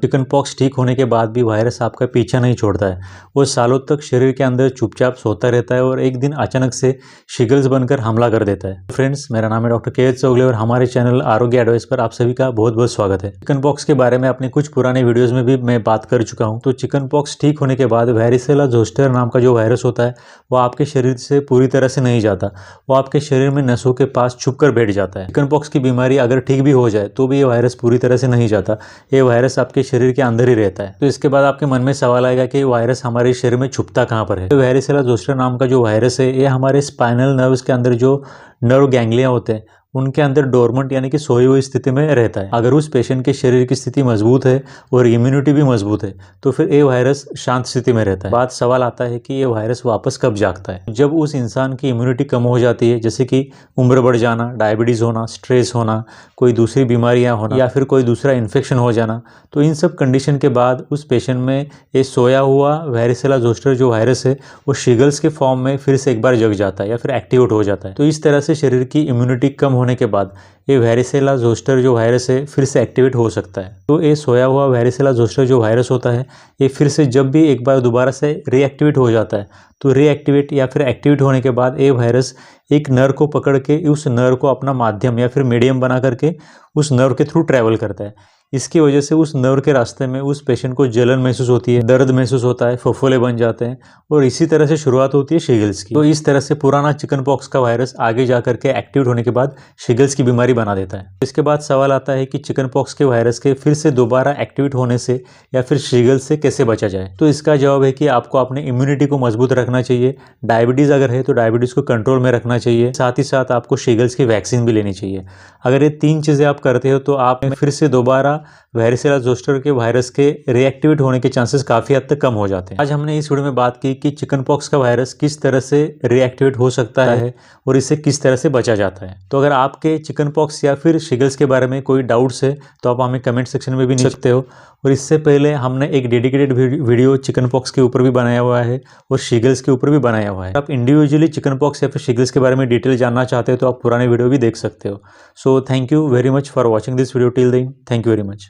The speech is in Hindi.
चिकन पॉक्स ठीक होने के बाद भी वायरस आपका पीछा नहीं छोड़ता है। वो सालों तक शरीर के अंदर चुपचाप सोता रहता है और एक दिन अचानक से शिगल्स बनकर हमला कर देता है। फ्रेंड्स, मेरा नाम है डॉक्टर के चौगले और हमारे चैनल आरोग्य एडवाइस पर आप सभी का बहुत बहुत स्वागत है। चिकन पॉक्स के बारे में अपने कुछ पुराने वीडियोज में भी मैं बात कर चुका हूँ। तो चिकन पॉक्स ठीक होने के बाद वैरिसेला जोस्टर नाम का जो वायरस होता है वो आपके शरीर से पूरी तरह से नहीं जाता, वो आपके शरीर में नसों के पास छुप कर बैठ जाता है। चिकन पॉक्स की बीमारी अगर ठीक भी हो जाए तो भी ये वायरस पूरी तरह से नहीं जाता, ये वायरस आपके शरीर के अंदर ही रहता है। तो इसके बाद आपके मन में सवाल आएगा कि वायरस हमारे शरीर में छुपता कहाँ पर है। तो वैरिसेला जोस्टर नाम का जो वायरस है ये हमारे स्पाइनल नर्व्स के अंदर जो नर्व गैंग्लिया होते हैं उनके अंदर डोरमेंट यानी कि सोई हुई स्थिति में रहता है। अगर उस पेशेंट के शरीर की स्थिति मजबूत है और इम्यूनिटी भी मजबूत है तो फिर ये वायरस शांत स्थिति में रहता है। बात सवाल आता है कि ये वायरस वापस कब जागता है। जब उस इंसान की इम्यूनिटी कम हो जाती है, जैसे कि उम्र बढ़ जाना, डायबिटीज़ होना, स्ट्रेस होना, कोई दूसरी बीमारियां होना या फिर कोई दूसरा इन्फेक्शन हो जाना, तो इन सब कंडीशन के बाद उस पेशेंट में ये सोया हुआ वैरिसेला जोस्टर जो वायरस है वो शिगल्स के फॉर्म में फिर से एक बार जग जाता है या फिर एक्टिवेट हो जाता है। तो इस तरह से शरीर की इम्यूनिटी कम होने के बाद ये वैरिसेला जोस्टर जो वायरस है फिर से एक्टिवेट हो सकता है। तो ये सोया हुआ वैरिसेला जोस्टर जो वायरस होता है ये फिर से जब भी एक बार दोबारा से रीएक्टिवेट हो जाता है तो रीएक्टिवेट या फिर एक्टिवेट होने के बाद ये वायरस एक नर्व को पकड़ के उस नर्व को अपना माध्यम या फिर मीडियम बना करके उस नर्व के थ्रू ट्रैवल करता है। इसकी वजह से उस नर्व के रास्ते में उस पेशेंट को जलन महसूस होती है, दर्द महसूस होता है, फफोले बन जाते हैं और इसी तरह से शुरुआत होती है शिगल्स की। तो इस तरह से पुराना चिकन पॉक्स का वायरस आगे जाकर के एक्टिवेट होने के बाद शिगल्स की बीमारी बना देता है। इसके बाद सवाल आता है कि चिकन पॉक्स के वायरस के फिर से दोबारा एक्टिवेट होने से या फिर शिगल्स से कैसे बचा जाए। तो इसका जवाब है कि आपको अपने इम्यूनिटी को मजबूत रखना चाहिए। डायबिटीज़ अगर है तो डायबिटीज़ को कंट्रोल में रखना चाहिए, साथ ही साथ आपको शिगल्स की वैक्सीन भी लेनी चाहिए। अगर ये 3 चीज़ें आप करते हो तो आप फिर से दोबारा वैरिसेला जोस्टर के वायरस के रिएक्टिवेट होने के चांसेस काफ़ी हद तक कम हो जाते हैं। आज हमने इस वीडियो में बात की कि चिकन पॉक्स का वायरस किस तरह से रिएक्टिवेट हो सकता है और इससे किस तरह से बचा जाता है। तो अगर आपके चिकन पॉक्स या फिर शिगल्स के बारे में कोई डाउट्स है तो आप हमें कमेंट सेक्शन में भी लिख सकते हो। और इससे पहले हमने एक डेडिकेटेड वीडियो चिकन पॉक्स के ऊपर भी बनाया हुआ है और शिगल्स के ऊपर भी बनाया हुआ है। आप इंडिविजुअली चिकन पॉक्स या फिर शिगल्स के बारे में डिटेल जानना चाहते हो तो आप पुराने वीडियो भी देख सकते हो। So thank you very much for watching this video till then. Thank you very much.